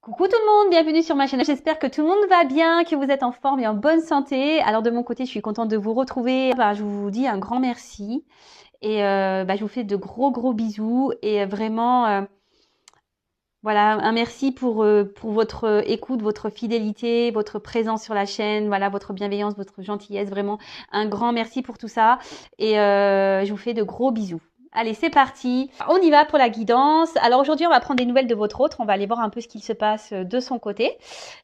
Coucou tout le monde, bienvenue sur ma chaîne. J'espère que tout le monde va bien, que vous êtes en forme et en bonne santé. Alors de mon côté, je suis contente de vous retrouver. Je vous dis un grand merci et je vous fais de gros bisous et vraiment voilà, un merci pour votre écoute, votre fidélité, votre présence sur la chaîne, voilà, votre bienveillance, votre gentillesse. Vraiment un grand merci pour tout ça et je vous fais de gros bisous. Allez, c'est parti. On y va pour la guidance. Alors aujourd'hui, on va prendre des nouvelles de votre autre. On va aller voir un peu ce qu'il se passe de son côté.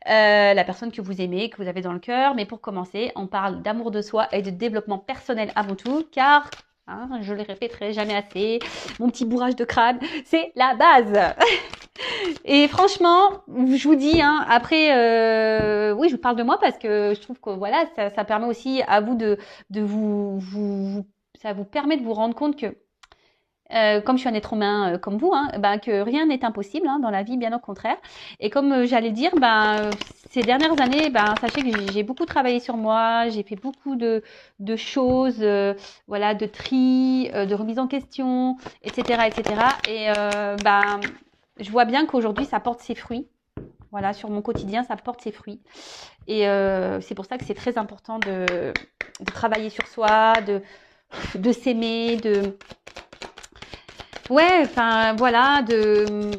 La personne que vous aimez, que vous avez dans le cœur. Mais pour commencer, on parle d'amour de soi et de développement personnel avant tout. Car, je le répéterai jamais assez, mon petit bourrage de crâne, c'est la base. Et franchement, je vous dis, après, oui, je vous parle de moi parce que je trouve que voilà, ça permet aussi à vous de ça vous permet de vous rendre compte que comme je suis un être humain comme vous, que rien n'est impossible dans la vie, bien au contraire. Et comme j'allais dire, ces dernières années, sachez que j'ai beaucoup travaillé sur moi, j'ai fait beaucoup de choses, voilà, de tri, de remise en question, etc., etc. Et je vois bien qu'aujourd'hui, ça porte ses fruits. Voilà, sur mon quotidien, ça porte ses fruits. Et c'est pour ça que c'est très important de travailler sur soi, de s'aimer, ouais, enfin voilà, de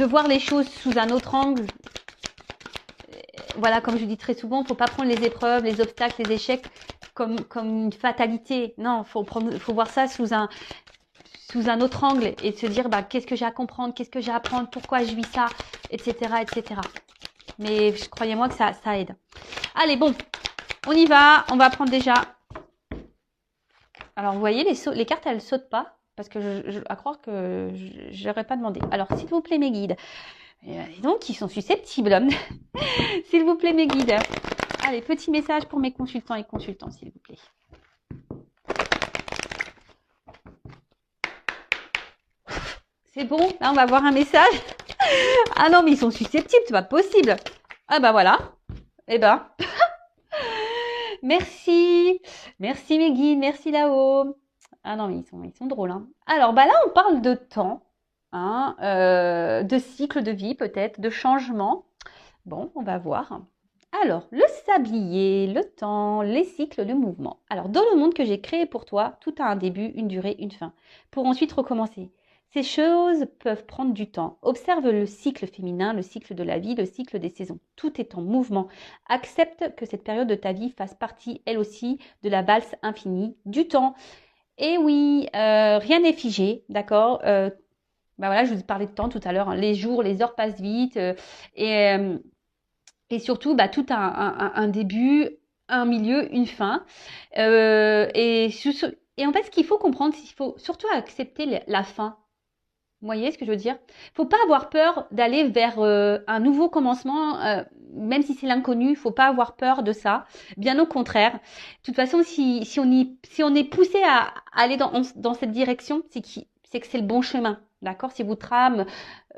voir les choses sous un autre angle. Voilà, comme je dis très souvent, faut pas prendre les épreuves, les obstacles, les échecs comme une fatalité. Non, faut voir ça sous un autre angle et se dire qu'est-ce que j'ai à comprendre, qu'est-ce que j'ai à apprendre, pourquoi je vis ça, etc., etc. Mais croyez-moi que ça aide. Allez, bon, on y va. On va prendre déjà. Alors, vous voyez, les cartes, elles sautent pas. Parce que à croire que je n'aurais pas demandé. Alors, s'il vous plaît, mes guides. Donc, ils sont susceptibles. S'il vous plaît, mes guides. Allez, petit message pour mes consultants et consultants, s'il vous plaît. C'est bon, là, on va voir un message. Ah non, mais ils sont susceptibles, c'est pas possible. Ah voilà. Eh ben. Merci. Merci, mes guides. Merci là-haut. Ah non, mais ils sont drôles. Alors, là, on parle de temps. De cycle de vie peut-être, de changement. Bon, on va voir. Alors, le sablier, le temps, les cycles, le mouvement. Alors, dans le monde que j'ai créé pour toi, tout a un début, une durée, une fin, pour ensuite recommencer. Ces choses peuvent prendre du temps. Observe le cycle féminin, le cycle de la vie, le cycle des saisons. Tout est en mouvement. Accepte que cette période de ta vie fasse partie, elle aussi, de la valse infinie du temps. Et oui, rien n'est figé, d'accord voilà, je vous parlais de temps tout à l'heure. Les jours, les heures passent vite. Et surtout, tout a un début, un milieu, une fin. Et en fait, ce qu'il faut comprendre, c'est qu'il faut surtout accepter la fin. Vous voyez ce que je veux dire? Faut pas avoir peur d'aller vers un nouveau commencement, même si c'est l'inconnu. Faut pas avoir peur de ça. Bien au contraire. De toute façon, si on est poussé à aller dans cette direction, c'est que c'est le bon chemin. D'accord? Si votre âme,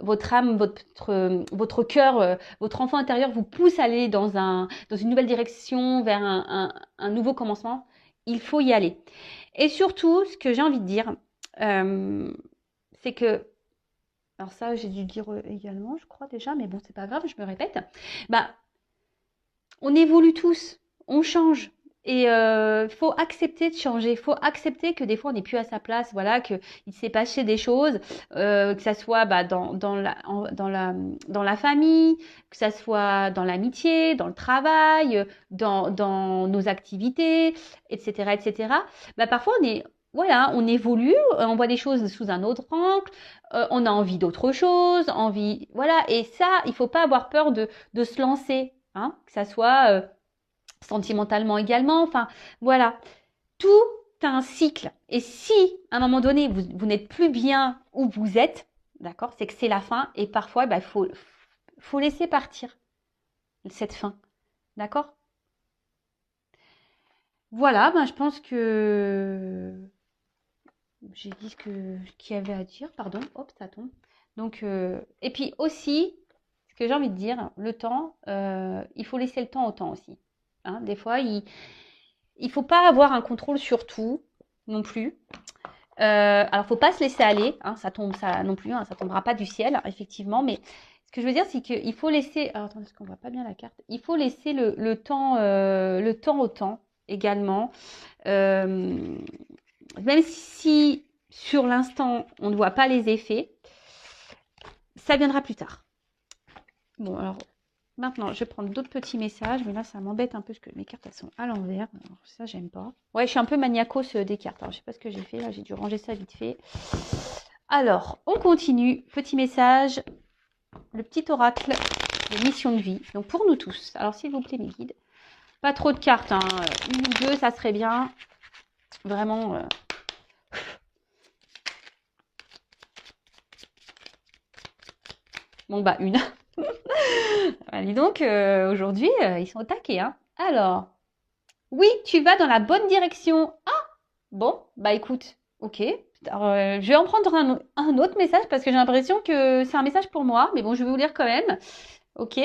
votre cœur, votre enfant intérieur vous pousse à aller dans une nouvelle direction, vers un nouveau commencement, il faut y aller. Et surtout, ce que j'ai envie de dire, c'est que, alors ça j'ai dû dire également, je crois déjà, mais bon, c'est pas grave, je me répète. On évolue tous, on change. Et il faut accepter de changer, il faut accepter que des fois on n'est plus à sa place, voilà, qu'il s'est passé des choses, que ça soit dans la famille, que ça soit dans l'amitié, dans le travail, dans nos activités, etc., etc. Parfois on évolue, on voit les choses sous un autre angle, on a envie d'autre chose, voilà. Et ça, il faut pas avoir peur de se lancer, que ça soit sentimentalement également. Enfin, voilà. Tout a un cycle. Et si, à un moment donné, vous n'êtes plus bien où vous êtes, d'accord, c'est que c'est la fin. Et parfois, faut laisser partir cette fin. D'accord? Voilà, je pense que j'ai dit qu'il y avait à dire. Pardon, hop, ça tombe. Donc, et puis aussi, ce que j'ai envie de dire, le temps, il faut laisser le temps au temps aussi. Des fois, il faut pas avoir un contrôle sur tout non plus. Alors, faut pas se laisser aller, hein, ça tombe, ça non plus, hein, ça tombera pas du ciel, effectivement. Mais ce que je veux dire, c'est qu'il faut laisser. Alors, attendez, parce qu'on voit pas bien la carte. Il faut laisser le temps au temps également. Euh, Même si sur l'instant on ne voit pas les effets, ça viendra plus tard. Bon, alors maintenant, je vais prendre d'autres petits messages, mais là, ça m'embête un peu parce que mes cartes, elles sont à l'envers. Alors, ça, j'aime pas. Ouais, je suis un peu maniacos des cartes. Alors, je sais pas ce que j'ai fait. Là, j'ai dû ranger ça vite fait. Alors, on continue. Petit message. Le petit oracle de mission de vie. Donc, pour nous tous. Alors, s'il vous plaît, mes guides. Pas trop de cartes, hein. Une ou deux, ça serait bien. Vraiment. Bon, bah, une. Ah, dis donc, aujourd'hui, ils sont au taquet, hein. Alors, oui, tu vas dans la bonne direction. Ah, bon, bah écoute, ok. Alors, je vais en prendre un autre message parce que j'ai l'impression que c'est un message pour moi, mais bon, je vais vous lire quand même. Ok.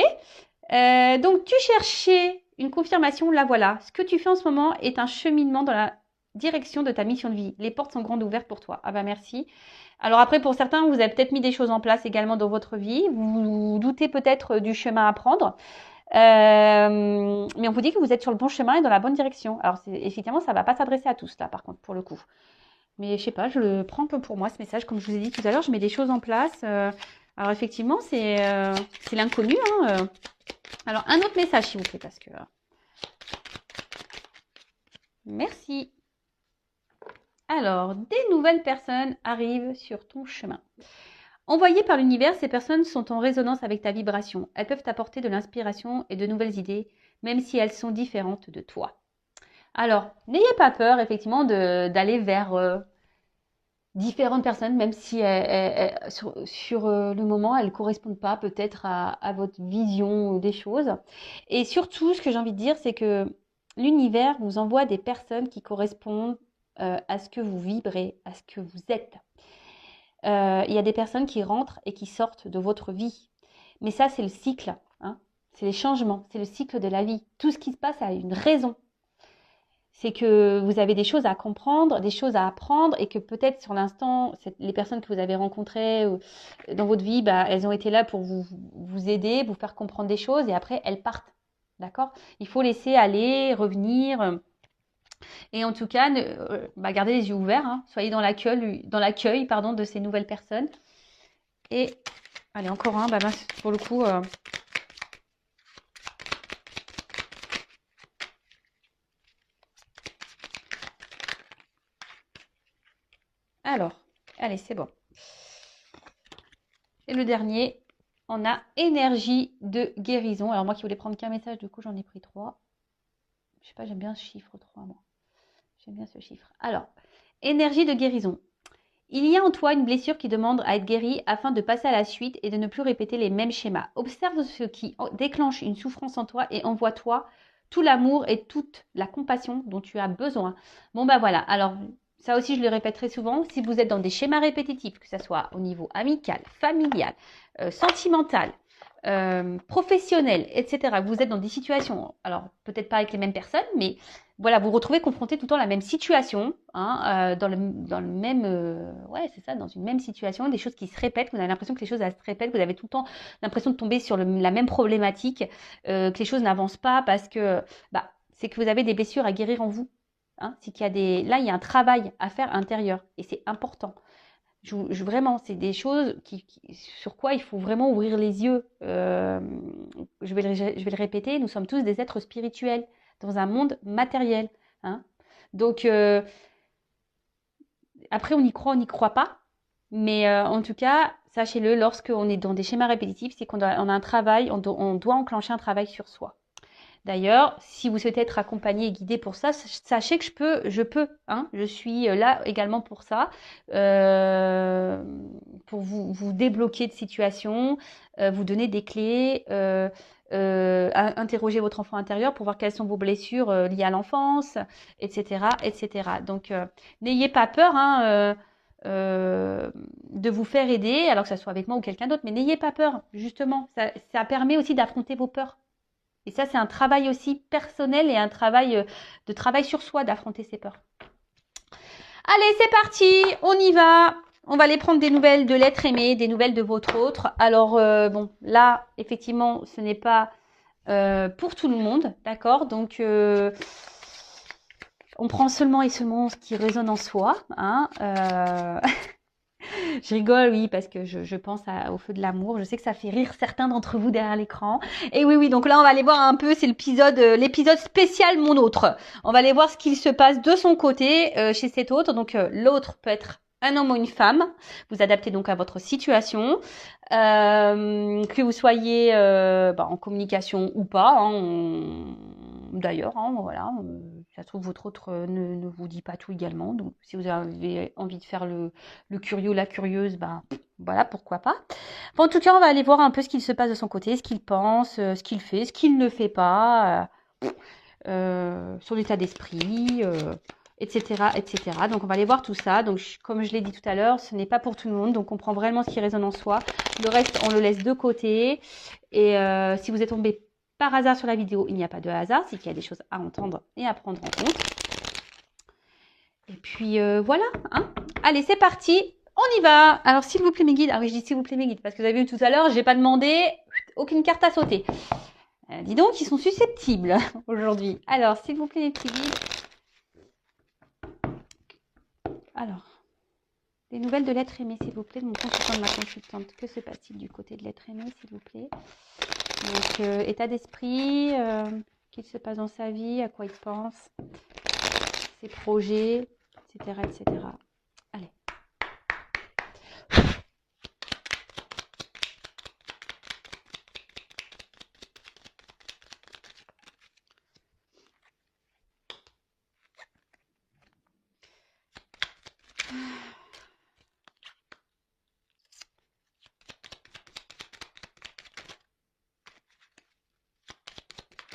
Donc, tu cherchais une confirmation, la voilà. Ce que tu fais en ce moment est un cheminement dans la direction de ta mission de vie. Les portes sont grandes ouvertes pour toi. Ah bah merci. Alors après, pour certains, vous avez peut-être mis des choses en place également dans votre vie. Vous doutez peut-être du chemin à prendre. Mais on vous dit que vous êtes sur le bon chemin et dans la bonne direction. Alors, effectivement, ça ne va pas s'adresser à tous, là, par contre, pour le coup. Mais je sais pas, je le prends un peu pour moi, ce message. Comme je vous ai dit tout à l'heure, je mets des choses en place. Alors, effectivement, c'est l'inconnu. Hein. Alors, un autre message, s'il vous plaît, parce que... Merci. Alors, des nouvelles personnes arrivent sur ton chemin. Envoyées par l'univers, ces personnes sont en résonance avec ta vibration. Elles peuvent t'apporter de l'inspiration et de nouvelles idées, même si elles sont différentes de toi. Alors, n'ayez pas peur, effectivement, d'aller vers différentes personnes, même si sur le moment, elles ne correspondent pas peut-être à votre vision des choses. Et surtout, ce que j'ai envie de dire, c'est que l'univers vous envoie des personnes qui correspondent à ce que vous vibrez, à ce que vous êtes. Il y a des personnes qui rentrent et qui sortent de votre vie. Mais ça, c'est le cycle. Hein. C'est les changements. C'est le cycle de la vie. Tout ce qui se passe a une raison. C'est que vous avez des choses à comprendre, des choses à apprendre et que peut-être sur l'instant, les personnes que vous avez rencontrées dans votre vie, bah, elles ont été là pour vous aider, vous faire comprendre des choses et après, elles partent. D'accord? Il faut laisser aller, revenir. Et en tout cas, gardez les yeux ouverts. Hein. Soyez dans l'accueil de ces nouvelles personnes. Et, allez, encore un. Bah, pour le coup... Alors, allez, c'est bon. Et le dernier, on a énergie de guérison. Alors moi qui voulais prendre qu'un message, du coup j'en ai pris 3. Je sais pas, j'aime bien ce chiffre 3, moi. J'aime bien ce chiffre. Alors, énergie de guérison. Il y a en toi une blessure qui demande à être guérie afin de passer à la suite et de ne plus répéter les mêmes schémas. Observe ce qui déclenche une souffrance en toi et envoie-toi tout l'amour et toute la compassion dont tu as besoin. Bon bah voilà, alors ça aussi je le répète très souvent, si vous êtes dans des schémas répétitifs, que ce soit au niveau amical, familial, sentimental, professionnel, etc. Vous êtes dans des situations, alors peut-être pas avec les mêmes personnes, mais voilà, vous vous retrouvez confronté tout le temps à la même situation, hein, dans le même, ouais, c'est ça, dans une même situation, des choses qui se répètent, vous avez l'impression que les choses elles se répètent, vous avez tout le temps l'impression de tomber sur la même problématique, que les choses n'avancent pas parce que, c'est que vous avez des blessures à guérir en vous. Hein, c'est qu'il y a là, il y a un travail à faire intérieur et c'est important. Vraiment, c'est des choses sur quoi il faut vraiment ouvrir les yeux. Je vais le répéter, nous sommes tous des êtres spirituels dans un monde matériel. Hein. Donc, après, on y croit, on n'y croit pas. Mais en tout cas, sachez-le, lorsqu'on est dans des schémas répétitifs, c'est qu'on a un travail, on doit enclencher un travail sur soi. D'ailleurs, si vous souhaitez être accompagné et guidé pour ça, sachez que je peux. Hein, je suis là également pour ça, pour vous débloquer de situations, vous donner des clés, interroger votre enfant intérieur pour voir quelles sont vos blessures liées à l'enfance, etc., etc. Donc, n'ayez pas peur de vous faire aider, alors que ça soit avec moi ou quelqu'un d'autre, mais n'ayez pas peur, justement. Ça permet aussi d'affronter vos peurs. Et ça, c'est un travail aussi personnel et un travail de travail sur soi, d'affronter ses peurs. Allez, c'est parti, on y va. On va aller prendre des nouvelles de l'être aimé, des nouvelles de votre autre. Alors, bon, là, effectivement, ce n'est pas pour tout le monde, d'accord? Donc, on prend seulement et seulement ce qui résonne en soi, hein. Je rigole, oui, parce que je pense au feu de l'amour. Je sais que ça fait rire certains d'entre vous derrière l'écran. Et oui, donc là, on va aller voir un peu, c'est l'épisode spécial Mon autre. On va aller voir ce qu'il se passe de son côté chez cet autre. Donc, l'autre peut être un homme ou une femme. Vous adaptez donc à votre situation. Que vous soyez en communication ou pas. Hein, d'ailleurs, hein, voilà. Ça se trouve, votre autre ne vous dit pas tout également. Donc, si vous avez envie de faire le curieux ou la curieuse, voilà, pourquoi pas. Bon, en tout cas, on va aller voir un peu ce qu'il se passe de son côté, ce qu'il pense, ce qu'il fait, ce qu'il ne fait pas, son état d'esprit, etc., etc. Donc, on va aller voir tout ça. Donc, comme je l'ai dit tout à l'heure, ce n'est pas pour tout le monde. Donc, on prend vraiment ce qui résonne en soi. Le reste, on le laisse de côté. Et si vous êtes tombé par hasard sur la vidéo, il n'y a pas de hasard, c'est qu'il y a des choses à entendre et à prendre en compte. Et puis voilà, hein. Allez, c'est parti, on y va. Alors, s'il vous plaît, mes guides. Ah oui, je dis s'il vous plaît, mes guides, parce que vous avez vu tout à l'heure, j'ai pas demandé aucune carte à sauter. Dis donc, ils sont susceptibles aujourd'hui. Alors, s'il vous plaît, les petits guides. Alors, des nouvelles de l'être aimé, s'il vous plaît, de mon consultant, de ma consultante. Que se passe-t-il du côté de l'être aimé, s'il vous plaît? Donc, état d'esprit, qu'il se passe dans sa vie, à quoi il pense, ses projets, etc., etc. Allez.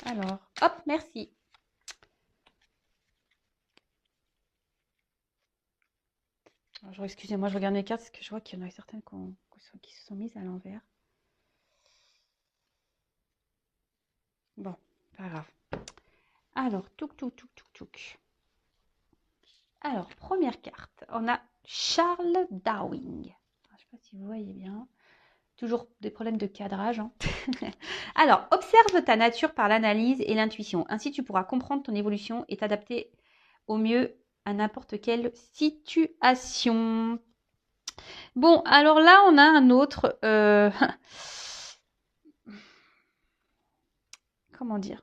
Alors, hop, merci. Alors, excusez-moi, je regarde mes cartes parce que je vois qu'il y en a certaines qui se sont mises à l'envers. Bon, pas grave. Alors, touk. Alors, première carte, on a Charles Darwin. Je ne sais pas si vous voyez bien. Toujours des problèmes de cadrage. Hein. Alors, observe ta nature par l'analyse et l'intuition. Ainsi, tu pourras comprendre ton évolution et t'adapter au mieux à n'importe quelle situation. Bon, alors là, on a un autre... Comment dire?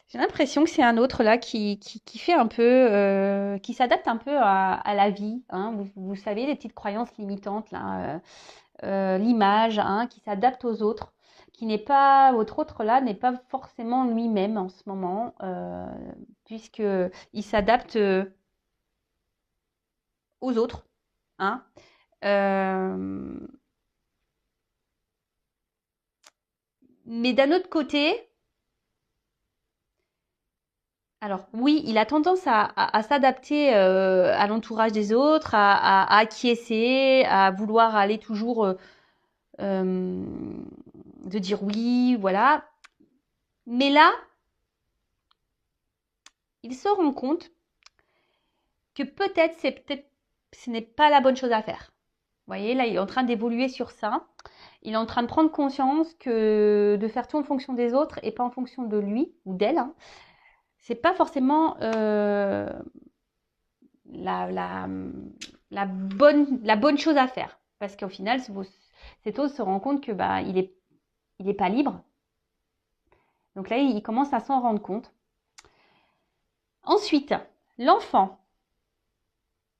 J'ai l'impression que c'est un autre là qui fait un peu, qui s'adapte un peu à la vie. Hein. Vous savez, les petites croyances limitantes là, l'image, hein, qui s'adapte aux autres, qui n'est pas, votre autre là n'est pas forcément lui-même en ce moment, puisque il s'adapte aux autres. Hein. Mais d'un autre côté, alors oui, il a tendance à s'adapter à l'entourage des autres, à acquiescer, à vouloir aller toujours de dire oui, voilà. Mais là, il se rend compte que peut-être ce n'est pas la bonne chose à faire. Vous voyez, là, il est en train d'évoluer sur ça. Il est en train de prendre conscience que de faire tout en fonction des autres et pas en fonction de lui ou d'elle, hein, c'est pas forcément la bonne chose à faire. Parce qu'au final, cet autre se rend compte que il est pas libre. Donc là, il commence à s'en rendre compte. Ensuite, l'enfant.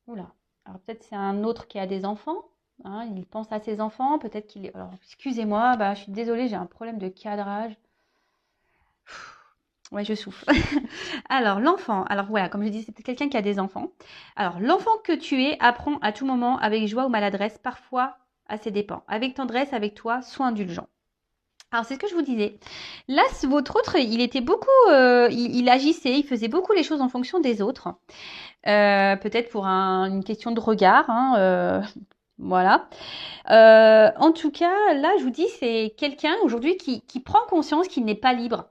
Oula. Alors peut-être c'est un autre qui a des enfants. Hein, il pense à ses enfants. Peut-être qu'il est... Alors, excusez-moi, je suis désolée, j'ai un problème de cadrage. Ouais, je souffle. Alors, l'enfant. Alors, voilà, comme je dis, c'est quelqu'un qui a des enfants. Alors, l'enfant que tu es apprend à tout moment avec joie ou maladresse, parfois à ses dépens. Avec tendresse, avec toi, sois indulgent. Alors, c'est ce que je vous disais. Là, votre autre, il était beaucoup... il agissait, il faisait beaucoup les choses en fonction des autres. Peut-être pour une question de regard. Hein, voilà. En tout cas, là, je vous dis, c'est quelqu'un aujourd'hui qui prend conscience qu'il n'est pas libre.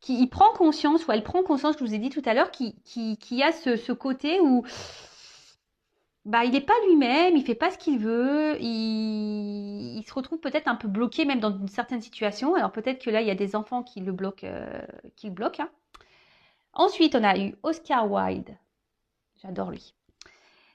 il prend conscience, ou elle prend conscience, je vous ai dit tout à l'heure, qui a ce côté où bah, il n'est pas lui-même, il fait pas ce qu'il veut, il se retrouve peut-être un peu bloqué même dans une certaine situation. Alors peut-être que là, il y a des enfants qui le bloquent, hein. Ensuite, on a eu Oscar Wilde. J'adore lui.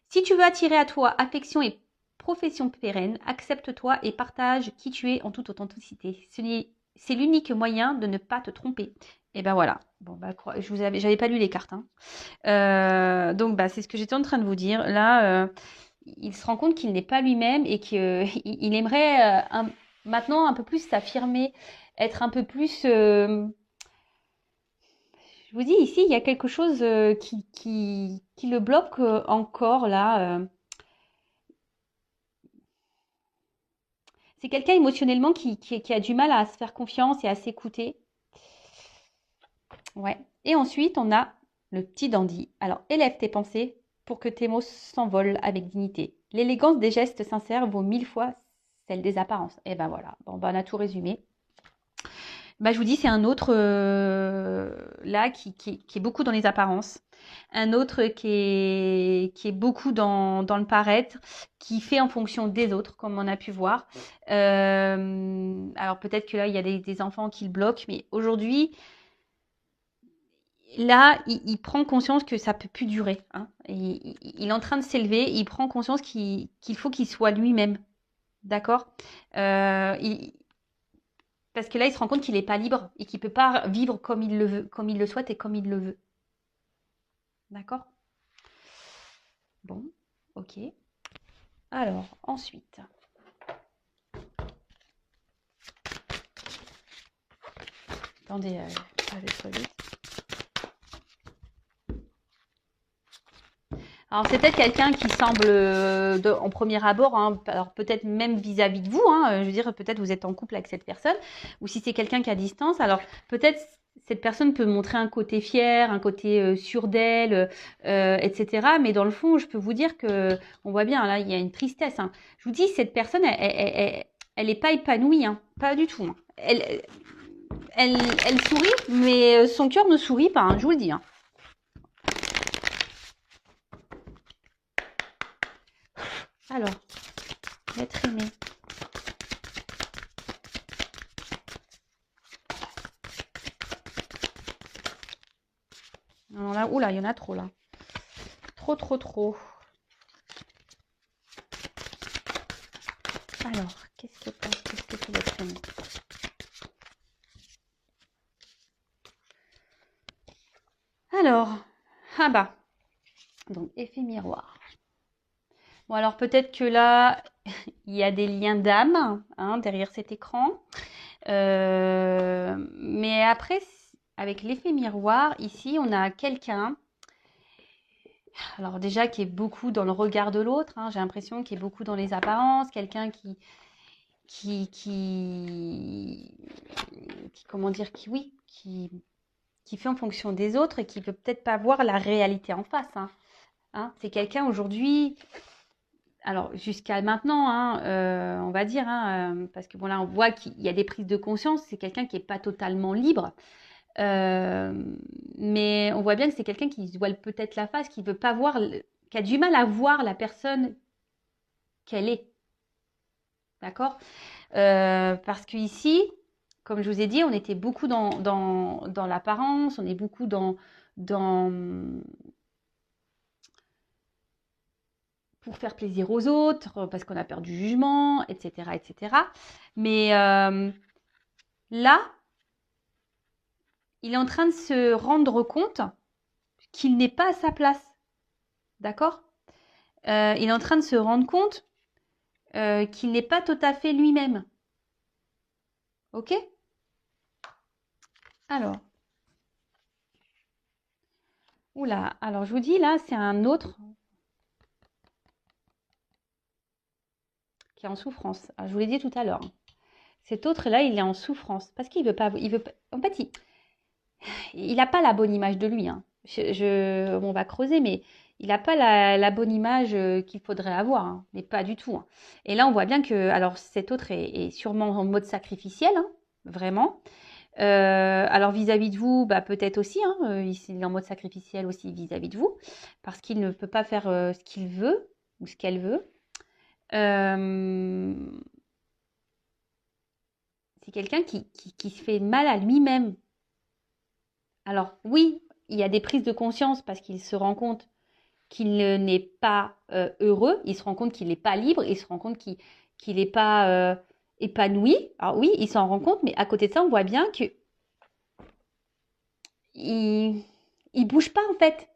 Si tu veux attirer à toi affection et profession pérenne, accepte-toi et partage qui tu es en toute authenticité. C'est l'unique moyen de ne pas te tromper. Et ben voilà. Bon, bah, j'avais pas lu les cartes, hein. Donc, bah, c'est ce que j'étais en train de vous dire. Là, il se rend compte qu'il n'est pas lui-même et qu'il aimerait maintenant un peu plus s'affirmer, être un peu plus. Je vous dis, ici, il y a quelque chose qui le bloque encore là. C'est quelqu'un émotionnellement qui a du mal à se faire confiance et à s'écouter. Ouais. Et ensuite, on a le petit dandy. Alors, élève tes pensées pour que tes mots s'envolent avec dignité. L'élégance des gestes sincères vaut 1000 fois celle des apparences. Et ben voilà, bon, ben on a tout résumé. Bah, je vous dis, c'est un autre là qui est beaucoup dans les apparences. Un autre qui est beaucoup dans le paraître, qui fait en fonction des autres, comme on a pu voir. Alors peut-être que là, il y a des enfants qui le bloquent, mais aujourd'hui, là, il prend conscience que ça peut plus durer, hein. Il est en train de s'élever, il prend conscience qu'il faut qu'il soit lui-même. D'accord. Parce que là, il se rend compte qu'il n'est pas libre et qu'il ne peut pas vivre comme il le veut, comme il le souhaite et comme il le veut. D'accord. Bon, ok. Alors, ensuite. Attendez, je vais trop vite. Alors, c'est peut-être quelqu'un qui semble, en premier abord, hein, alors peut-être même vis-à-vis de vous, hein, je veux dire, peut-être vous êtes en couple avec cette personne, ou si c'est quelqu'un qui est à distance, alors peut-être cette personne peut montrer un côté fier, un côté sûr d'elle, etc. Mais dans le fond, je peux vous dire que, on voit bien, là, il y a une tristesse, hein. Je vous dis, cette personne, elle est pas épanouie, hein, pas du tout, hein. Elle sourit, mais son cœur ne sourit pas, hein, je vous le dis, hein. Alors, l'être aimé. Alors là, oula, il y en a trop là. Trop, trop, trop. Alors, qu'est-ce que c'est l'être aimé? Alors, ah bah, donc effet miroir. Bon, alors peut-être que là, il y a des liens d'âme, hein, derrière cet écran. Mais après, avec l'effet miroir, ici, on a quelqu'un, alors déjà qui est beaucoup dans le regard de l'autre, hein, j'ai l'impression qu'il est beaucoup dans les apparences, quelqu'un comment dire, qui fait en fonction des autres et qui peut peut-être pas voir la réalité en face, hein. Hein, c'est quelqu'un aujourd'hui, alors jusqu'à maintenant, hein, on va dire, hein, parce que bon là on voit qu'il y a des prises de conscience, c'est quelqu'un qui n'est pas totalement libre, mais on voit bien que c'est quelqu'un qui se voile peut-être la face, qui veut pas voir, qui a du mal à voir la personne qu'elle est, d'accord. Parce que ici, comme je vous ai dit, on était beaucoup dans l'apparence, on est beaucoup dans pour faire plaisir aux autres, parce qu'on a peur du jugement, etc., etc. Mais là, il est en train de se rendre compte qu'il n'est pas à sa place, d'accord. Il est en train de se rendre compte qu'il n'est pas tout à fait lui-même, ok. Alors, oula, alors je vous dis là, c'est un autre qui est en souffrance. Alors, je vous l'ai dit tout à l'heure, hein. Cet autre-là, il est en souffrance parce qu'il veut pas. En fait, il n'a pas la bonne image de lui, hein. On va creuser, mais il n'a pas la bonne image qu'il faudrait avoir, hein, mais pas du tout, hein. Et là, on voit bien que, alors, cet autre est sûrement en mode sacrificiel, hein, vraiment. Alors vis-à-vis de vous, bah, peut-être aussi, hein, il est en mode sacrificiel aussi vis-à-vis de vous, parce qu'il ne peut pas faire ce qu'il veut ou ce qu'elle veut. Euh, c'est quelqu'un qui se fait mal à lui-même. Alors oui, il y a des prises de conscience parce qu'il se rend compte qu'il n'est pas heureux, il se rend compte qu'il n'est pas libre, il se rend compte qu'il n'est pas épanoui. Alors oui, il s'en rend compte, mais à côté de ça, on voit bien que il bouge pas en fait.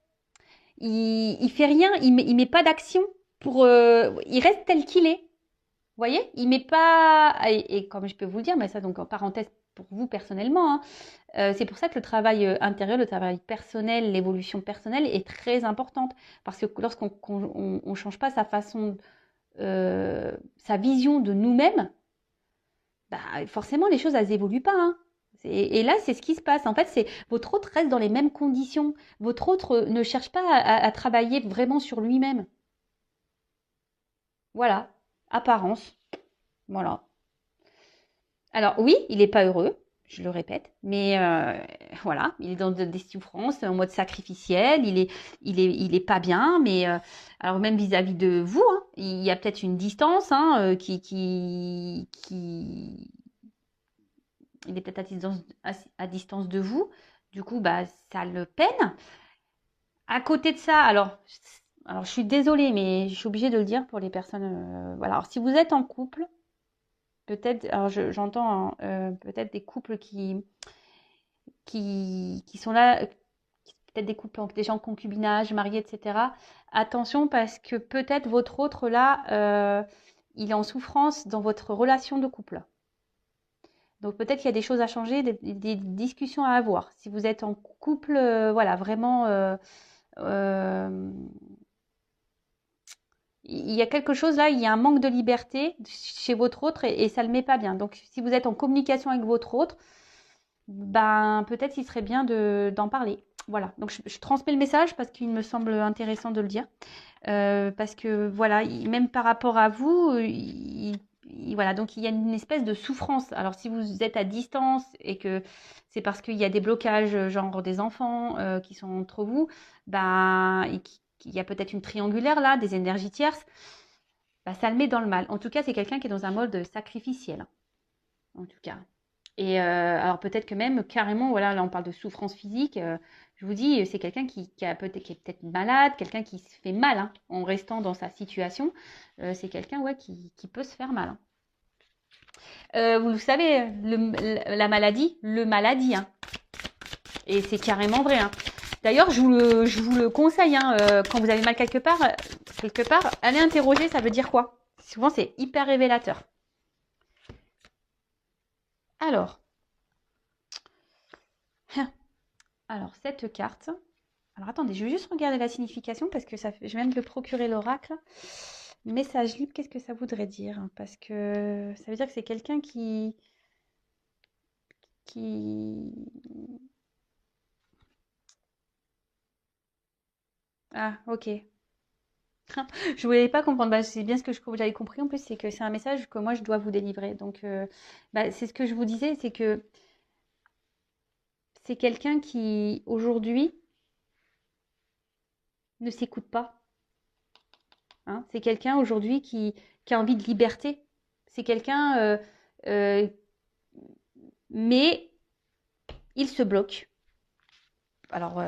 Il fait rien, il met pas d'action pour. Il reste tel qu'il est. Vous voyez, il met pas. Et comme je peux vous le dire, mais ça donc en parenthèse pour vous personnellement, hein, c'est pour ça que le travail intérieur, le travail personnel, l'évolution personnelle est très importante. Parce que lorsqu'on on change pas sa façon, sa vision de nous-mêmes, bah, forcément les choses elles évoluent pas. Hein. Et là, c'est ce qui se passe. En fait, c'est votre autre reste dans les mêmes conditions. Votre autre ne cherche pas à travailler vraiment sur lui-même. Voilà, apparence. Voilà. Alors oui, il n'est pas heureux, je le répète, mais voilà, il est dans des souffrances, en mode sacrificiel, il est pas bien, mais alors même vis-à-vis de vous, hein, il y a peut-être une distance hein, il est peut-être à distance de vous, du coup, bah, ça le peine. À côté de ça, alors je suis désolée, mais je suis obligée de le dire pour les personnes, voilà. Alors si vous êtes en couple, peut-être, alors j'entends hein, peut-être des couples qui sont là, peut-être des couples, des gens en concubinage, mariés, etc. Attention parce que peut-être votre autre là, il est en souffrance dans votre relation de couple. Donc peut-être qu'il y a des choses à changer, des discussions à avoir. Si vous êtes en couple, voilà, vraiment, euh, il y a quelque chose là, il y a un manque de liberté chez votre autre et ça ne le met pas bien. Donc si vous êtes en communication avec votre autre, ben peut-être qu'il serait bien d'en parler. Voilà, donc je transmets le message parce qu'il me semble intéressant de le dire. Parce que voilà, même par rapport à vous, voilà, donc il y a une espèce de souffrance. Alors si vous êtes à distance et que c'est parce qu'il y a des blocages, genre des enfants qui sont entre vous, ben, et qu'il y a peut-être une triangulaire là, des énergies tierces, ben, ça le met dans le mal. En tout cas, c'est quelqu'un qui est dans un mode sacrificiel, en tout cas. Et alors peut-être que même carrément, voilà, là on parle de souffrance physique. Je vous dis, c'est quelqu'un qui est peut-être malade, quelqu'un qui se fait mal hein, en restant dans sa situation. C'est quelqu'un ouais, qui peut se faire mal. Hein. Vous le savez, la maladie, le maladie. Hein. Et c'est carrément vrai. Hein. D'ailleurs, je vous le conseille, hein, quand vous avez mal quelque part, allez interroger, ça veut dire quoi? Souvent, c'est hyper révélateur. Alors, alors cette carte. Alors attendez, je vais juste regarder la signification parce que je viens de le procurer l'oracle. Message libre, qu'est-ce que ça voudrait dire? Parce que ça veut dire que c'est quelqu'un qui... Ah, ok. Je voulais pas comprendre. Bah, c'est bien ce que j'avais compris. En plus, c'est que c'est un message que moi, je dois vous délivrer. Donc, bah, c'est ce que je vous disais, c'est que c'est quelqu'un qui, aujourd'hui, ne s'écoute pas. Hein. C'est quelqu'un, aujourd'hui, qui a envie de liberté. C'est quelqu'un... euh, mais il se bloque. Alors,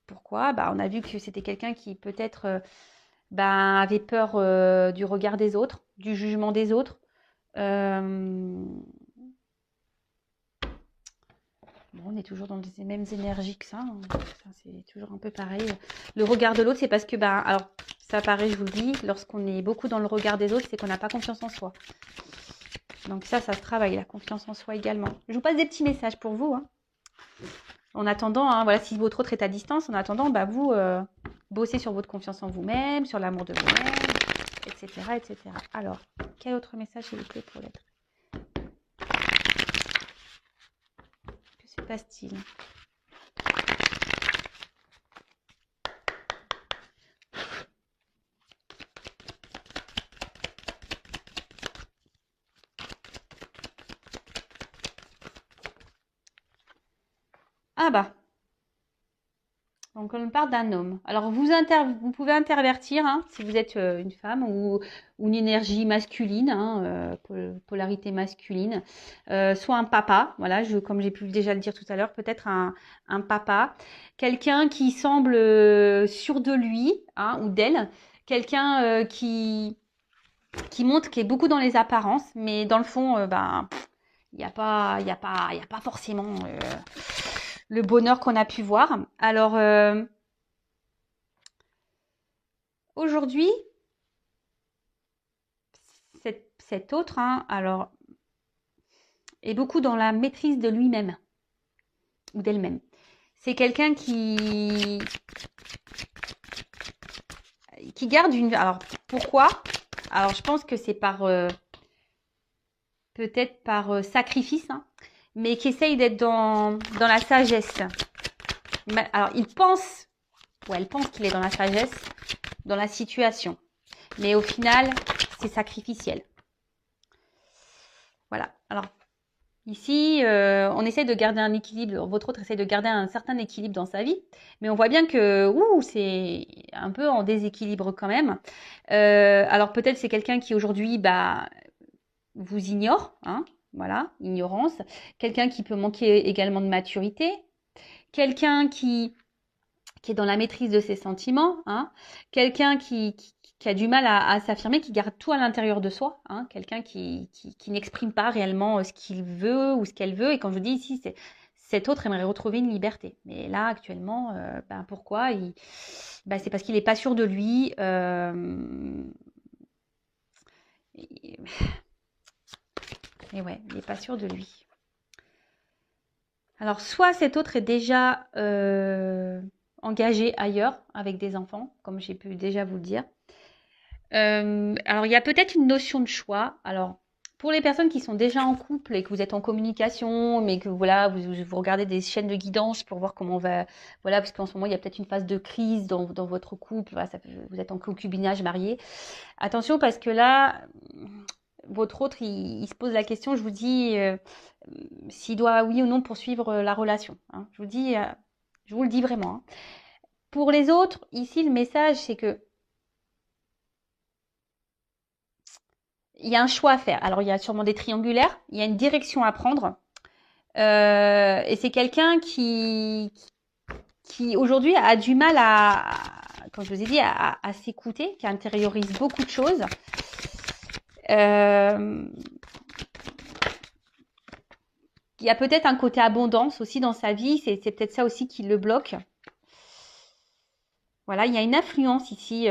pourquoi? Bah, on a vu que c'était quelqu'un qui peut-être bah, avait peur du regard des autres, du jugement des autres. Euh, Bon, on est toujours dans les mêmes énergies que ça. Hein. Ça, c'est toujours un peu pareil. Le regard de l'autre, c'est parce que, bah, alors, ça paraît, je vous le dis, lorsqu'on est beaucoup dans le regard des autres, c'est qu'on n'a pas confiance en soi. Donc ça se travaille, la confiance en soi également. Je vous passe des petits messages pour vous. Hein. En attendant, hein, voilà, si votre autre est à distance, en attendant, bah, vous bossez sur votre confiance en vous-même, sur l'amour de vous-même, etc., etc. Alors, quel autre message s'il vous plaît pour l'être? Que se passe-t-il? Ah bah, donc on parle d'un homme. Alors vous pouvez intervertir hein, si vous êtes une femme ou une énergie masculine, hein, polarité masculine, soit un papa, voilà, comme j'ai pu déjà le dire tout à l'heure, peut-être un papa, quelqu'un qui semble sûr de lui hein, ou d'elle, quelqu'un qui montre qui est beaucoup dans les apparences, mais dans le fond, ben il n'y a pas, il y a pas, il y a pas forcément le bonheur qu'on a pu voir. Alors aujourd'hui, cet autre, hein, alors, est beaucoup dans la maîtrise de lui-même ou d'elle-même. C'est quelqu'un qui garde une. Alors pourquoi? Alors je pense que c'est par peut-être par sacrifice, hein, mais qui essaye d'être dans la sagesse. Alors il pense, ou elle pense qu'il est dans la sagesse, dans la situation, mais au final c'est sacrificiel. Voilà. Alors ici, on essaie de garder un équilibre. Votre autre essaie de garder un certain équilibre dans sa vie, mais on voit bien que c'est un peu en déséquilibre quand même. Alors peut-être c'est quelqu'un qui aujourd'hui bah, vous ignore, hein, voilà, ignorance. Quelqu'un qui peut manquer également de maturité. Quelqu'un qui est dans la maîtrise de ses sentiments, hein, quelqu'un qui a du mal à s'affirmer, qui garde tout à l'intérieur de soi, hein, quelqu'un qui n'exprime pas réellement ce qu'il veut ou ce qu'elle veut. Et quand je dis ici, cet autre aimerait retrouver une liberté. Mais là, actuellement, ben, pourquoi ben, c'est parce qu'il n'est pas sûr de lui. Et ouais, il n'est pas sûr de lui. Alors, soit cet autre est déjà engagé ailleurs avec des enfants, comme j'ai pu déjà vous le dire. Alors, il y a peut-être une notion de choix. Alors, pour les personnes qui sont déjà en couple et que vous êtes en communication, mais que voilà, vous regardez des chaînes de guidance pour voir comment on va, voilà, parce qu'en ce moment il y a peut-être une phase de crise dans votre couple. Voilà, vous êtes en concubinage marié. Attention parce que là, votre autre, il se pose la question. Je vous dis s'il doit oui ou non poursuivre la relation. Hein. Je vous le dis vraiment. Hein. Pour les autres, ici, le message, c'est que il y a un choix à faire. Alors, il y a sûrement des triangulaires, il y a une direction à prendre. Et c'est quelqu'un qui aujourd'hui a du mal comme je vous ai dit, à s'écouter, qui intériorise beaucoup de choses. Il y a peut-être un côté abondance aussi dans sa vie, c'est peut-être ça aussi qui le bloque. Voilà, il y a une influence ici.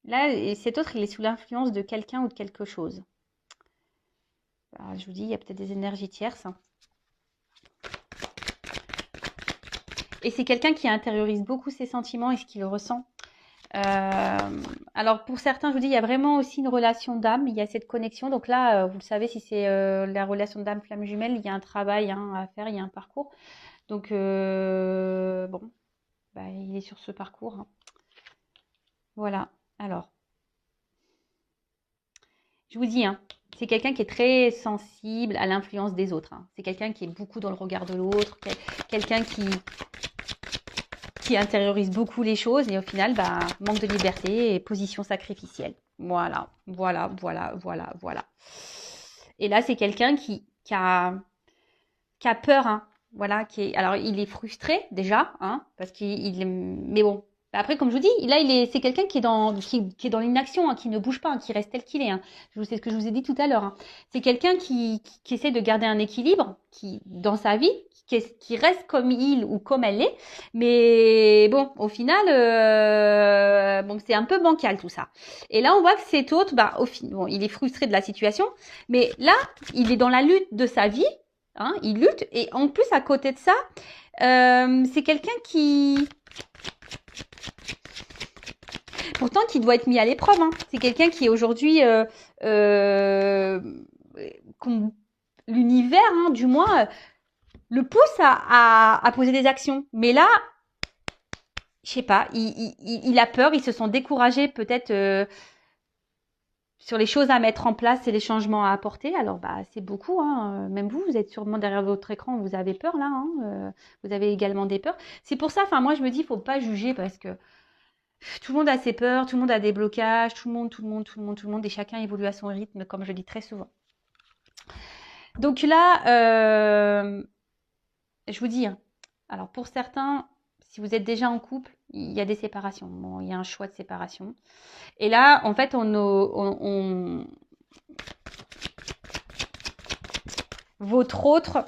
Là, cet autre, il est sous l'influence de quelqu'un ou de quelque chose. Alors, je vous dis, il y a peut-être des énergies tierces. Et c'est quelqu'un qui intériorise beaucoup ses sentiments et ce qu'il ressent. Alors pour certains, je vous dis, il y a vraiment aussi une relation d'âme, il y a cette connexion. Donc là, vous le savez, si c'est la relation d'âme flamme jumelle, il y a un travail hein, à faire, il y a un parcours. Donc bon, bah, il est sur ce parcours. Hein. Voilà. Alors, je vous dis, hein, c'est quelqu'un qui est très sensible à l'influence des autres. Hein. C'est quelqu'un qui est beaucoup dans le regard de l'autre, quelqu'un qui intériorise beaucoup les choses et au final, bah, manque de liberté et position sacrificielle. Voilà, voilà, voilà, voilà, voilà. Et là, c'est quelqu'un qui a peur, hein. Voilà, alors il est frustré déjà, hein, parce mais bon. Après, comme je vous dis, là, c'est quelqu'un qui est dans l'inaction, hein, qui ne bouge pas, hein, qui reste tel qu'il est. Hein. C'est ce que je vous ai dit tout à l'heure. Hein. C'est quelqu'un qui essaie de garder un équilibre, dans sa vie, qui reste comme il ou comme elle est. Mais bon, au final, bon, c'est un peu bancal tout ça. Et là, on voit que cet autre, bah, bon, il est frustré de la situation, mais là, il est dans la lutte de sa vie. Hein, il lutte et en plus à côté de ça, c'est quelqu'un pourtant qui doit être mis à l'épreuve. Hein. C'est quelqu'un qui aujourd'hui, l'univers, hein, du moins, le pousse à poser des actions. Mais là, je sais pas, il a peur, il se sent découragé peut-être. sur les choses à mettre en place et les changements à apporter. Alors, bah, c'est beaucoup, hein. Même vous êtes sûrement derrière votre écran, vous avez peur là, hein. Vous avez également des peurs. C'est pour ça, enfin, moi, je me dis, il faut pas juger parce que tout le monde a ses peurs, tout le monde a des blocages, tout le monde, et chacun évolue à son rythme, comme je dis très souvent. Donc là, je vous dis, hein, alors pour certains, si vous êtes déjà en couple, il y a des séparations. Bon, il y a un choix de séparation. Et là, en fait, votre autre,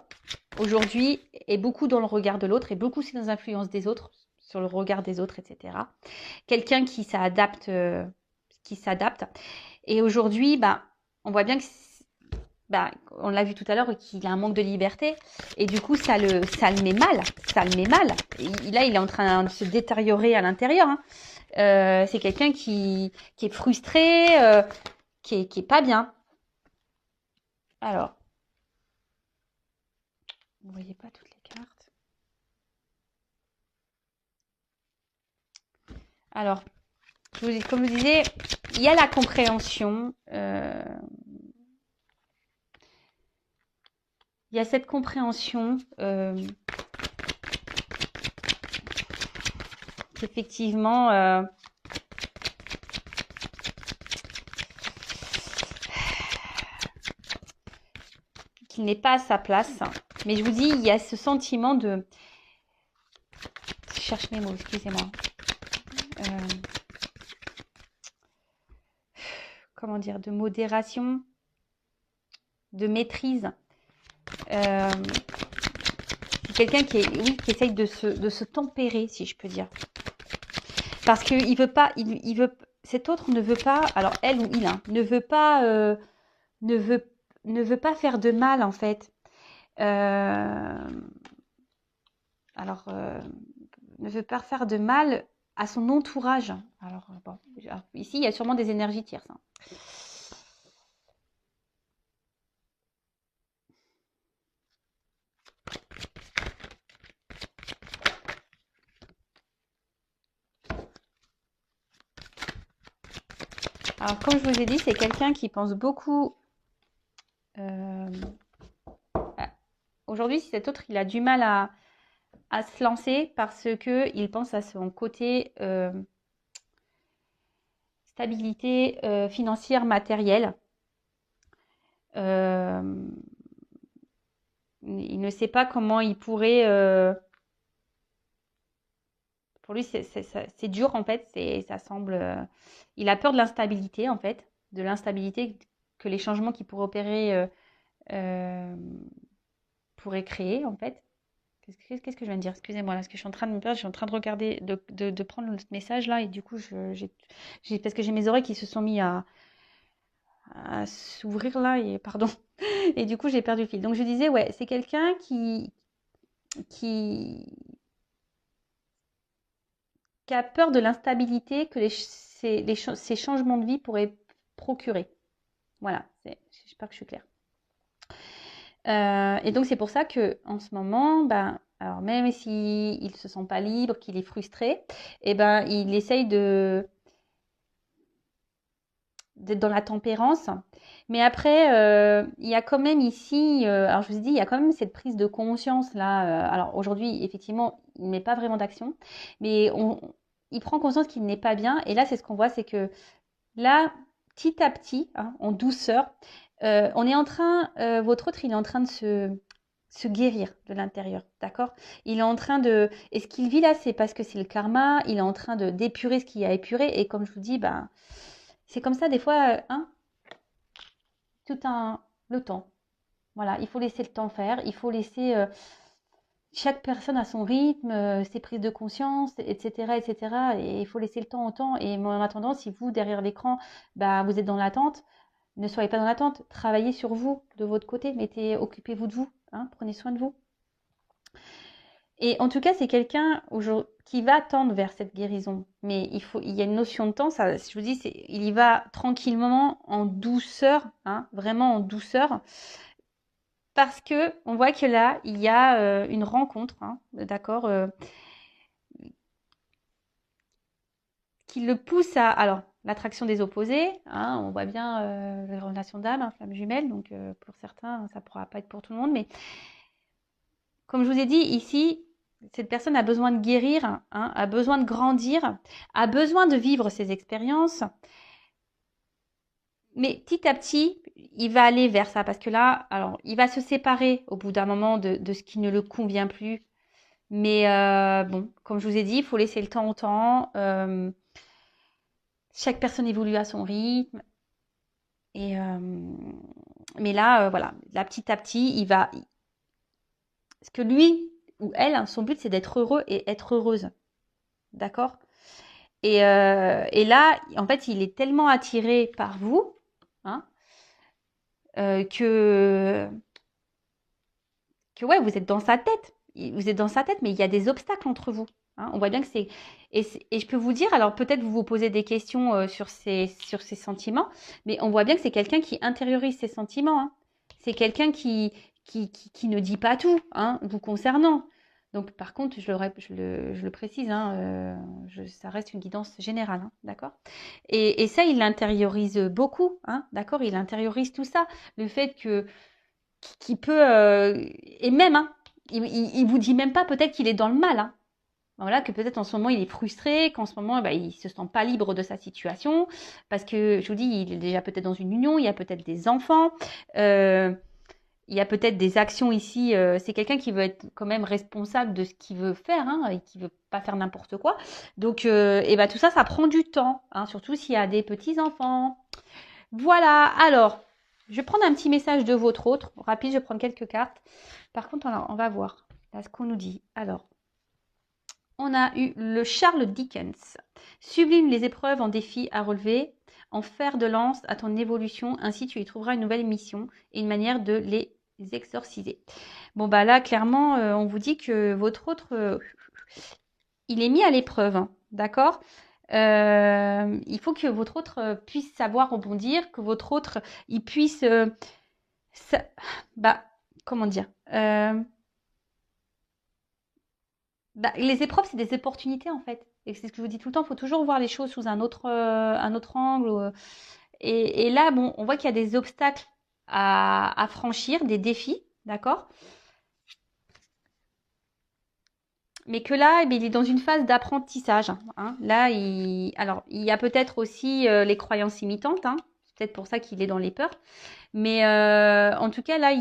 aujourd'hui, est beaucoup dans le regard de l'autre et beaucoup aussi dans l'influence des autres, sur le regard des autres, etc. Quelqu'un qui s'adapte, Et aujourd'hui, bah, on voit bien que, bah, on l'a vu tout à l'heure, qu'il a un manque de liberté. Et du coup, ça le met mal. Ça le met mal. Là, il est en train de se détériorer à l'intérieur, hein. C'est quelqu'un qui est frustré, qui est pas bien. Alors, vous ne voyez pas toutes les cartes. Alors, comme je vous disais, il y a la compréhension. Il y a cette compréhension qu'effectivement, qu'il n'est pas à sa place. Mais je vous dis, il y a ce sentiment de... Je cherche mes mots, excusez-moi. Comment dire, de modération, de maîtrise. C'est quelqu'un qui essaye de se tempérer, si je peux dire. Parce que il veut pas, cet autre ne veut pas, alors elle ou il, hein, ne veut pas faire de mal, en fait. Ne veut pas faire de mal à son entourage. Alors, bon, ici, il y a sûrement des énergies tierces, hein. Alors, comme je vous ai dit, c'est quelqu'un qui pense beaucoup. Aujourd'hui, si cet autre, il a du mal à se lancer parce qu'il pense à son côté stabilité financière, matérielle. Il ne sait pas comment il pourrait... pour lui, c'est dur, en fait. Ça semble... il a peur de l'instabilité, en fait. De l'instabilité que les changements qu'il pourrait opérer pourraient créer, en fait. Qu'est-ce que je viens de dire? Excusez-moi, là, parce que je suis en train de me perdre, je suis en train de regarder, de prendre le message là, et du coup, parce que j'ai mes oreilles qui se sont mis à s'ouvrir là, et pardon, et du coup, j'ai perdu le fil. Donc, je disais, ouais, c'est quelqu'un qui a peur de l'instabilité que ces changements de vie pourraient procurer. Voilà, j'espère que je suis claire. Et donc, c'est pour ça que en ce moment, ben, alors même s'il ne se sent pas libre, qu'il est frustré, eh ben, il essaye d'être dans la tempérance. Mais après, il y a quand même ici, alors je vous ai dit, il y a quand même cette prise de conscience là. Alors aujourd'hui, effectivement, il ne met pas vraiment d'action, mais il prend conscience qu'il n'est pas bien. Et là, c'est ce qu'on voit, c'est que là, petit à petit, hein, en douceur, on est en train, votre autre, il est en train de se guérir de l'intérieur, d'accord? Il est en train de... Et ce qu'il vit là, c'est parce que c'est le karma, il est en train d'épurer ce qu'il a épuré, et comme je vous dis, ben, c'est comme ça des fois, hein, le temps. Voilà, il faut laisser le temps faire, il faut laisser chaque personne à son rythme, ses prises de conscience, etc., etc. Et il faut laisser le temps au temps. Et en attendant, si vous, derrière l'écran, bah, vous êtes dans l'attente, ne soyez pas dans l'attente. Travaillez sur vous, de votre côté. Occupez-vous de vous, hein, prenez soin de vous. Et en tout cas, c'est quelqu'un qui va tendre vers cette guérison. Mais il y a une notion de temps. Ça, je vous dis, il y va tranquillement, en douceur, hein, vraiment en douceur. Parce que on voit que là, il y a une rencontre, hein, d'accord, qui le pousse à... Alors, l'attraction des opposés, hein, on voit bien les relations d'âme, hein, flamme jumelle, donc pour certains, ça ne pourra pas être pour tout le monde, mais comme je vous ai dit, ici, cette personne a besoin de guérir, hein, a besoin de grandir, a besoin de vivre ses expériences, mais petit à petit, il va aller vers ça, parce que là, alors, il va se séparer au bout d'un moment de ce qui ne le convient plus, mais bon, comme je vous ai dit, il faut laisser le temps au temps, chaque personne évolue à son rythme, et mais là, voilà, là, petit à petit, il va... Parce que lui ou elle, hein, son but, c'est d'être heureux et être heureuse. D'accord? Et là, en fait, il est tellement attiré par vous, hein, que ouais, vous êtes dans sa tête. Vous êtes dans sa tête, mais il y a des obstacles entre vous. Hein. On voit bien que c'est... Et je peux vous dire, alors peut-être vous vous posez des questions sur ces sentiments, mais on voit bien que c'est quelqu'un qui intériorise ses sentiments. Hein. C'est quelqu'un qui ne dit pas tout, hein, vous concernant. Donc par contre, je le précise, hein, ça reste une guidance générale, hein, d'accord? Et ça, il l'intériorise beaucoup, hein, d'accord? Il intériorise tout ça. Le fait que qui peut et même hein, il vous dit même pas peut-être qu'il est dans le mal hein. Voilà, que peut-être en ce moment il est frustré, qu'en ce moment il se sent pas libre de sa situation parce que je vous dis il est déjà peut-être dans une union, il y a peut-être des enfants, il y a peut-être des actions ici. C'est quelqu'un qui veut être quand même responsable de ce qu'il veut faire hein, et qui veut pas faire n'importe quoi. Donc et ben tout ça, ça prend du temps, hein, surtout s'il y a des petits enfants. Voilà. Alors, je vais prendre un petit message de votre autre. Rapide, je vais prendre quelques cartes. Par contre, on va voir là ce qu'on nous dit. Alors, on a eu le Charles Dickens. Sublime les épreuves en défis à relever, en fer de lance à ton évolution. Ainsi, tu y trouveras une nouvelle mission et une manière de les exorciser. Bon, bah là, clairement, on vous dit que votre autre, il est mis à l'épreuve. Hein, d'accord? Il faut que votre autre puisse savoir rebondir, que votre autre il puisse ça- bah comment dire bah, les épreuves c'est des opportunités en fait et c'est ce que je vous dis tout le temps, il faut toujours voir les choses sous un autre angle et là bon on voit qu'il y a des obstacles à franchir, des défis, d'accord, mais que là, eh bien, il est dans une phase d'apprentissage. Hein. Là, alors, il y a peut-être aussi les croyances imitantes. Hein. C'est peut-être pour ça qu'il est dans les peurs. Mais en tout cas, là,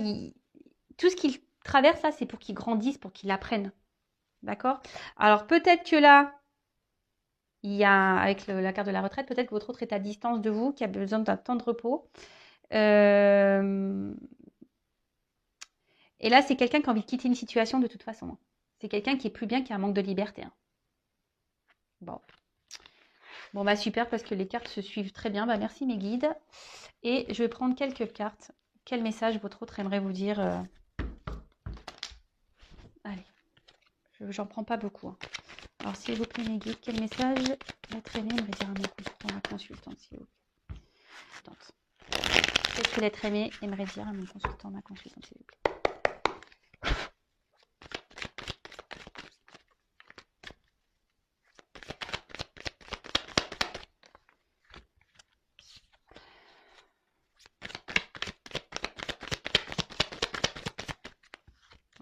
tout ce qu'il traverse, là, c'est pour qu'il grandisse, pour qu'il apprenne. D'accord? Alors, peut-être que là, il y a, avec la carte de la retraite, peut-être que votre autre est à distance de vous, qui a besoin d'un temps de repos. Euh, Et là, c'est quelqu'un qui a envie de quitter une situation de toute façon. Hein. C'est quelqu'un qui est plus bien, qui a un manque de liberté. Hein. Bon. Bon, bah super, parce que les cartes se suivent très bien. Bah, merci mes guides. Et je vais prendre quelques cartes. Quel message votre autre aimerait vous dire Allez, j'en prends pas beaucoup. Hein. Alors, s'il vous plaît, mes guides, quel message l'être aimé aimerait dire à mon consultant, ma consultante, s'il vous plaît. Qu'est-ce que l'être aimé aimerait dire à mon consultant, ma consultante, s'il vous plaît.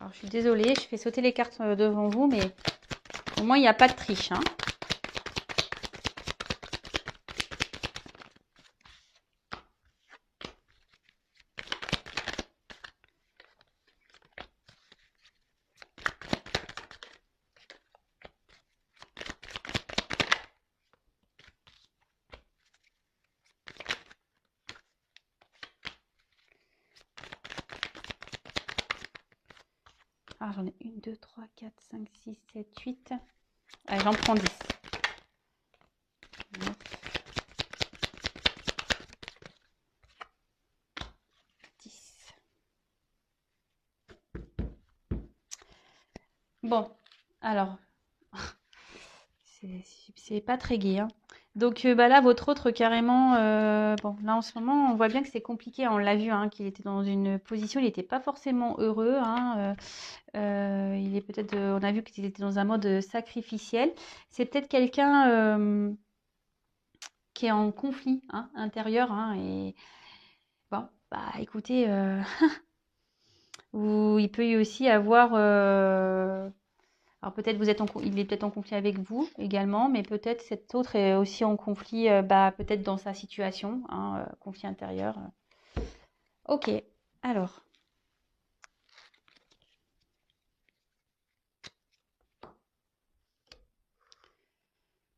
Alors, je suis désolée, je fais sauter les cartes devant vous, mais au moins, il n'y a pas de triche. Hein. Alors, j'en ai 1, 2, 3, 4, 5, 6, 7, 8. Allez, j'en prends 10. 9, 10. Bon, alors, c'est pas très gai. Hein. Donc bah là, votre autre carrément, bon, là en ce moment, on voit bien que c'est compliqué. On l'a vu, hein, qu'il était dans une position, il n'était pas forcément heureux. Hein, il est peut-être, on a vu qu'il était dans un mode sacrificiel. C'est peut-être quelqu'un qui est en conflit hein, intérieur. Hein, et bon, bah écoutez, ou il peut y aussi avoir... alors peut-être il est peut-être en conflit avec vous également, mais peut-être cet autre est aussi en conflit, bah, peut-être dans sa situation, hein, conflit intérieur. Ok, alors.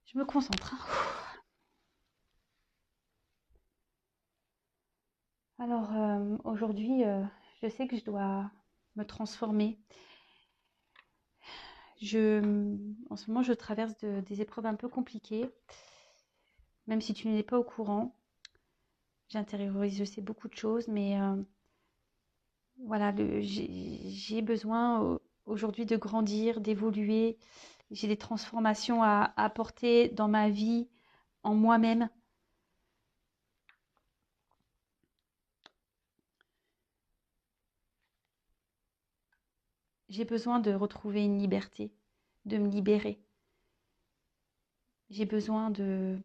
Je me concentre. Alors aujourd'hui, je sais que je dois me transformer. En ce moment, je traverse des épreuves un peu compliquées. Même si tu n'es pas au courant, j'intériorise, je sais beaucoup de choses, mais voilà, j'ai besoin aujourd'hui de grandir, d'évoluer. J'ai des transformations à apporter dans ma vie, en moi-même. J'ai besoin de retrouver une liberté, de me libérer. J'ai besoin de...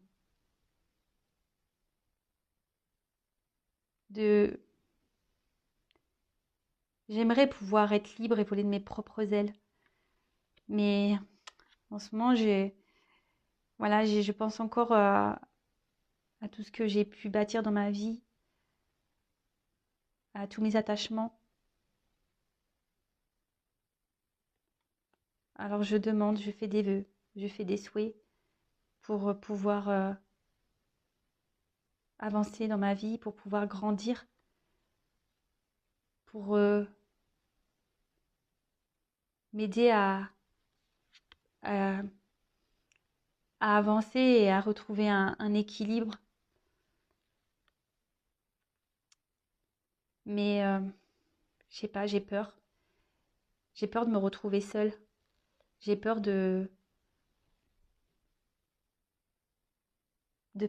J'aimerais pouvoir être libre et voler de mes propres ailes. Mais en ce moment, voilà, je pense encore à tout ce que j'ai pu bâtir dans ma vie, à tous mes attachements. Alors je demande, je fais des vœux, je fais des souhaits pour pouvoir avancer dans ma vie, pour pouvoir grandir, pour m'aider à, à avancer et à retrouver un équilibre. Mais je sais pas, j'ai peur. J'ai peur de me retrouver seule. J'ai peur de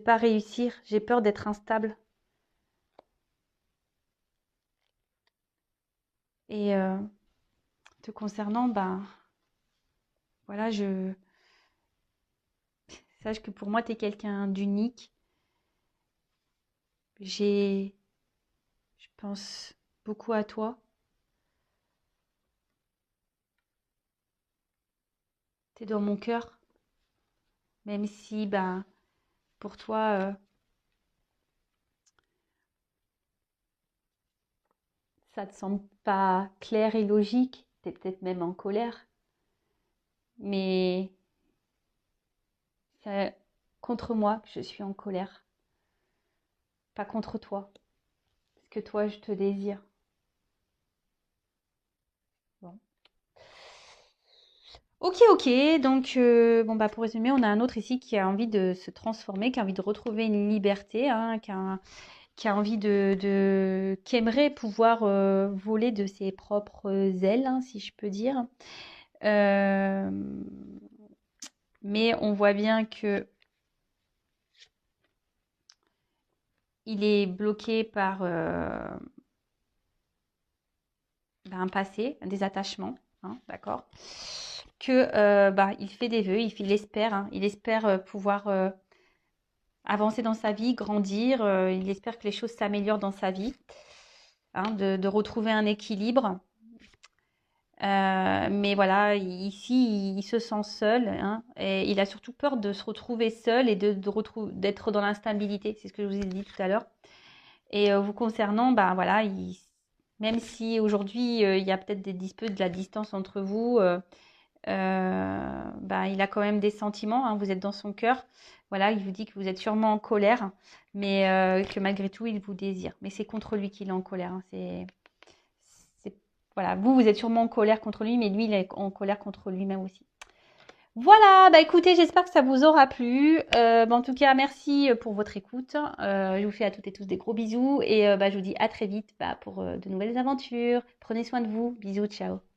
pas réussir. J'ai peur d'être instable. Et te concernant, ben voilà, sache que pour moi, tu es quelqu'un d'unique. Je pense beaucoup à toi. Tu es dans mon cœur, même si, ben, pour toi, ça te semble pas clair et logique. Tu es peut-être même en colère. Mais c'est contre moi que je suis en colère, pas contre toi. Parce que toi, je te désire. Bon. Ok, ok. Donc, bon, bah, pour résumer, on a un autre ici qui a envie de se transformer, qui a envie de retrouver une liberté, hein, qui a envie qui aimerait pouvoir voler de ses propres ailes, hein, si je peux dire. Euh, mais on voit bien que il est bloqué par un passé, des attachements, hein, d'accord? Que bah, il fait des vœux, il espère, hein, il espère pouvoir avancer dans sa vie, grandir, il espère que les choses s'améliorent dans sa vie, hein, de retrouver un équilibre. Mais voilà, ici, il se sent seul, hein, et il a surtout peur de se retrouver seul et d'être dans l'instabilité. C'est ce que je vous ai dit tout à l'heure. Et vous concernant, ben voilà, même si aujourd'hui il y a peut-être des disputes, de la distance entre vous, ben, il a quand même des sentiments, hein, vous êtes dans son cœur. Voilà, il vous dit que vous êtes sûrement en colère, mais que malgré tout, il vous désire. Mais c'est contre lui qu'il est en colère, hein, voilà, vous êtes sûrement en colère contre lui, mais lui, il est en colère contre lui-même aussi. Voilà, bah écoutez, j'espère que ça vous aura plu. Bah, en tout cas, merci pour votre écoute. Je vous fais à toutes et tous des gros bisous et bah, je vous dis à très vite bah, pour de nouvelles aventures. Prenez soin de vous. Bisous, ciao.